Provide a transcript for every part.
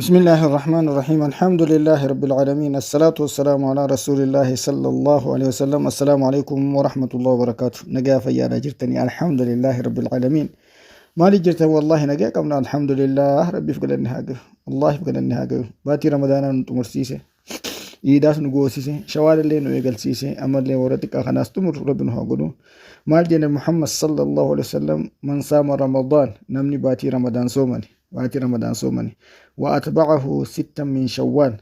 بسم الله الرحمن الرحيم الحمد لله رب العالمين الصلاة والسلام على رسول الله صلى الله عليه وسلم السلام عليكم ورحمة الله وبركاته نجا فيا جرتني الحمد لله رب العالمين ما لي جرت والله نجا قمنا الحمد لله ربي فقدني هاجو الله فقدني هاجو باتي رمضان نتمر سيسه إيداس نقوسيسه شوال اللي نويقل سيسه أمر لي ورتك أخناس تمر ربنا هاجو مال جن محمد صلى الله عليه وسلم من صام رمضان نمني باتي رمضان صومني باتي رمضان صومني وأتبعه ستا من شوال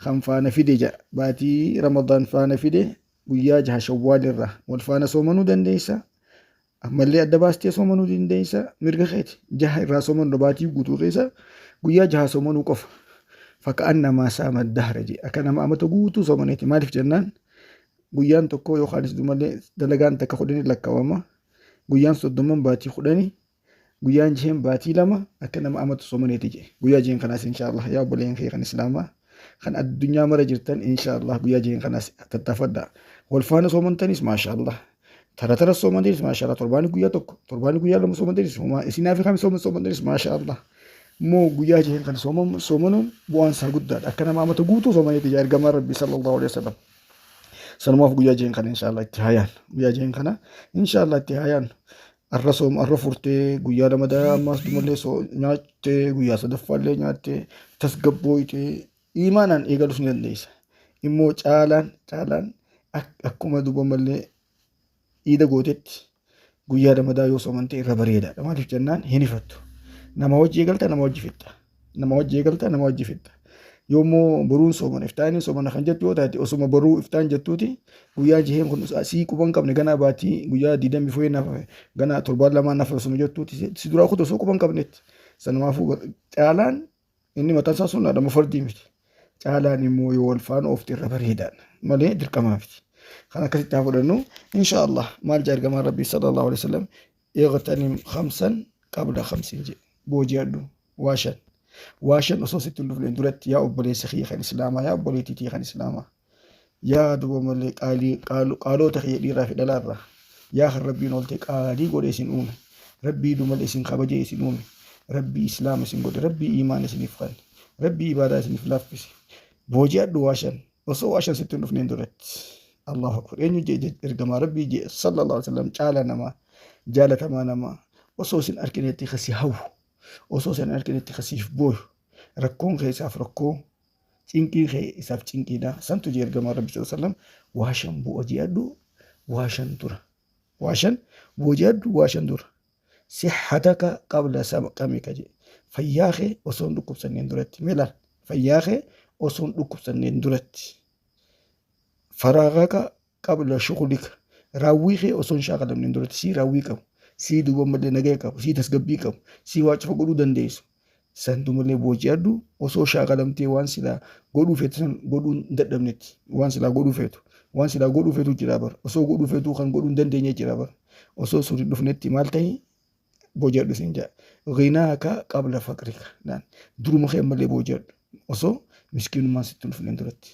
خم فانا فيدي جاء باتي رمضان فانا فيدي وياجها شوال الره والفانا صومنو دنديسا أما اللي أدباستي صومنو دنديسا مرغ خيت جه الرا صومن رباتي قوتو غيسا وياجها صومنو قف فكأنما سام الدهر جي أكنا ما أمتو قوتو صومنيتي مالف جنان guyyaan tokko yookaanis malee dalagaan takka kudhanii lakkaawama. Guyyaan soddoman baatii kudhanii guyyaan jiheen baatii lama akka nama amatu soomaneeti jee. Guyyaa jiheen kanaas inshaallah yaa obboleen kee kan islaamaa kan addunyaa mara jirtan inshaallah guyyaa jiheen kanaas tattaafadha. Wal faana soomantanis maashaallah. Tara soomantanis maashaallah torbaanii guyyaa tokko torbaanii guyyaa lama soomantanis isinaa fi kami soomantanis maashaallah. Moo guyyaa jiheen kan soomanuun bu'aan isaa guddaadha. Akka nama amatu guutuu soomaneeti jee ergamaa rabbi sallallahu alaihi wasallam. Sanumaaf guyyaa jeen kana inshaallah itti hayaan guyyaa jeen kana inshaallah itti hayaan arra furtee guyyaa lamadaa ammas dumallee nyaattee guyyaa sadaffaallee nyaattee tasgabbooytee imaanaan eegalus ni dandeessa. Immoo caalaan akkuma duba mallee iida gootetti guyyaa lamadaa yoo soomante irra bareedaadha. Maaliif jennaan hin ifattu. Nama wajji eegalta nama wajji fixxa. Nama wajji eegalta nama wajji fixxa. Yoommoo boruun sooman iftaanii soomana kan jettu yoo taate osuma boruu iftaan jettuuti guyyaa jiheen kun asii quban qabne ganaa baatii guyyaa 24 nafa ganaa 72 nafa osuma jettuuti si duraa kutu osoo quban qabnetti sanumaafuu caalaan inni mataan isaa sun adama fardii miti caalaan immoo yoo wal faana oofti irra bareedaadha malee dirqamaa miti kan akkasitti haa fudhannu inshaallah maal jaa ergamaan rabbii sallallahu alaihi wasallam eegatanim 5 qabla 5 je booji'adhu waashan واشن أساسي تلوف لندرت يا أبولي سخي خان إسلاما يا أبولي تيتي خان إسلاما يا دو ملك قالوا تخي لي رافي دلارة يا خر ربي نولتك قالي قول إسن أومي ربي دو مل إسن خبجي إسن أومي ربي إسلام إسن قول ربي إيمان إسن إفقان ربي إبادة إسن إفلاف بسي بوجي أدو واشن وصو واشن ستلوف لندرت الله أكبر إنو جي إرقما ربي جي صلى الله عليه وسلم جالة ما نما وصو سن أركنيتي خسي هو osoo san arginitti kasiif booyu rakkoon kee isaaf rakkoo cinqiin kee isaaf cinqiidha santu jee ergamaa rabbi sallallahu alaihi wasallam waashan bu'a je'adhu waashan tura waashan bu'a je'adhu waashan tura sihhataka qabla sabqamika jee fayyaa kee osoo dhukkubsanneen duratti meelaal fayyaa kee osoo dhukkubsanneen duratti faraagaka qabla shughulika raawwii kee osoo shaaqalamneen duratti si raawwii qabu si duba malee nagaya qabu si tasgabbii qabu si waa cufa godhuu dandeessu santu malee booji'adhu osoo shaaqalamtee waan silaa godhuu feetu san godhuu hin dadhabnetti waan silaa godhuu feetu jira bar osoo godhuu feetu kan godhuu hin dandeenye jira bar osoo suri dhufnetti maal ta'e booji'adhu sin jaa ghinaaka qabla faqrika naan duruma kee malee booji'adhu osoo miskiinummaan sitti dhufneen duratti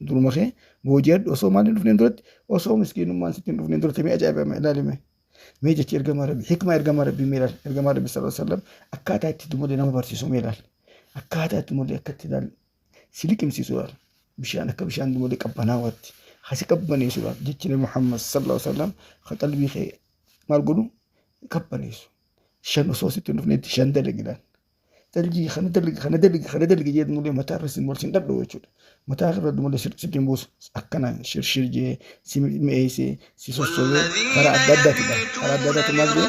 duruma kee booji'adhu osoo maal hin dhufneen duratti osoo miskiinummaan sitti dhufneen duratti mee ajaa'ibame ilaalime ميجا إرجما ربي حكمة إرجما ربي ميلال إرجما ربي صلى الله عليه وسلم أكاد تدمر لنا مبارسيسو ميلال أكاد تدمر أكاد سليكم سيسوال بشان دمر كبناوات خسي كبني سوال جتنا محمد صلى الله عليه وسلم خقلبي خي مال قولوا كبني سو شان وصوصي تنفني شان دلقلان تلجي خندلق جيد مولي متى رسم مولسين دبلو وجود متى رد مولي سيتين بوس أكنا شرشير جي ميسي سيسوسو خرا دادات مالي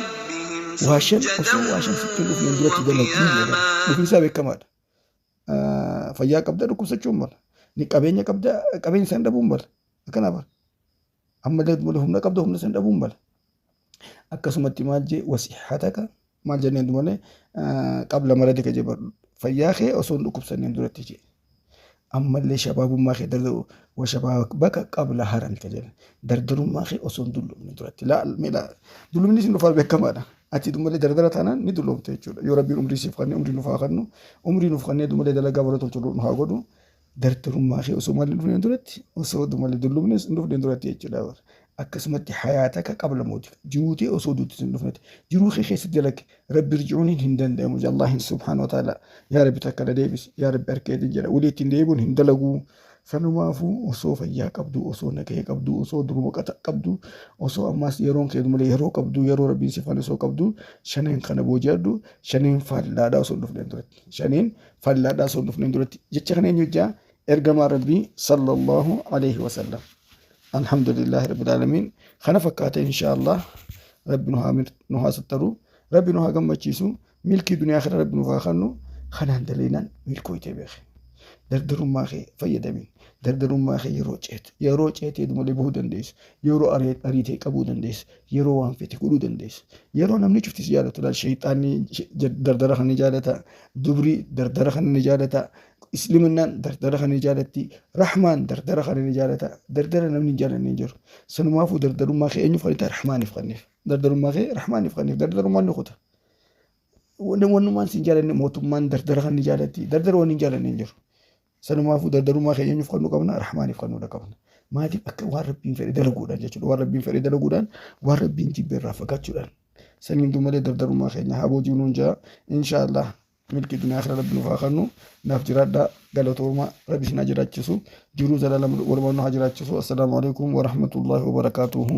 واشن ستين لوف من دلوقتي دلوقتي ممكن سابق كمان فيا كبدا ركوب سجومر نكابينيا كابين سند بومبل أكنا بار أما لد مولي هم نكابدا هم سند بومبل أكسمتي مالجي وصحتك maal jenneen malee qabla maradika jebar fayyaa kee osoo hin dhukkubsanneen duratti jee ammallee shabaabummaa kee dardaru wa shabaabaka qabla haramika jedhan dardarummaa kee osoo hin dullumne duratti dullumni isin dhufaal beekamaadha ati dumalee dardara taanaan ni dulloomte jechuudha yoo rabbiin umrii siif kannee umrii nuuf haa kennu umrii nuuf kannee dumalee dalagaa bara tolchu nu haa godhu dardarummaa kee osoo maal hin dhufneen duratti osoo dumalee dullumnes hin dhufneen duratti jechuudha akkasumatti hayaataka qabla mootika jiruutii osoo duutti sin dhufnete jiruu kee keessatti dalage rabbi irji'uuniin hin danda'amu Allahin subhaanahu wa ta'ala yaa rabbi takka na deebisi yaa rabbi harkeetiin jedha walii ittiin deebi'uun hin dalaguu sanumaafuu osoo fayyaa qabdu osoo nagahee qabdu osoo duruma qabdu osoo ammaas yeroon kee malee yeroo qabdu yeroo rabbiin si faana osoo qabdu shaneen kana booji'adhu shaneen faallaadhaa osoo hin dhufneen duratti shaneen faallaadhaa osoo hin dhufneen duratti jecha kana eenyu jaa ergamaa rabbii sallallahu alaihi wasallam. الحمد لله رب العالمين خنا فكاته إن شاء الله رب نها سترو رب نها قم تشيسو ملك دنيا آخر رب نها خنو خنا هندلينا ملكو يتبخ دردر ما خي فيدمين دردر ما خي يروجت يدم لبهودن ديس يرو أريت كبودن ديس يرو وان في تقولودن ديس يرو نمني شفت سيارة تلا الشيطان دردر خن جالتا دبري دردر خن جالتا إسلامنا دردر خن جالتي رحمن دردر خن جالتا دردر نمني جال نيجر سنما فو دردر ما خي أني فريت رحمن يفقني دردر ما خي رحمن يفقني دردر ما نخوته ونمان سنجال موتمان دردر خن جالتي دردر ونجال نيجر سنما فو دردر ما خي أني فقنو كمنا رحمن يفقنو لكمنا ما دي أك واربين فريد لجودان جالس واربين فريد لجودان واربين جبر رافقات جودان سنين دومالي دردر ما خي نهابو جنون جا إن شاء الله ملك الدنيا آخر رب نفاخنو نافجرات دا قالتوما ربي سنجرات جسو جروز العالم ورمانو حجرات جسو السلام عليكم ورحمة الله وبركاته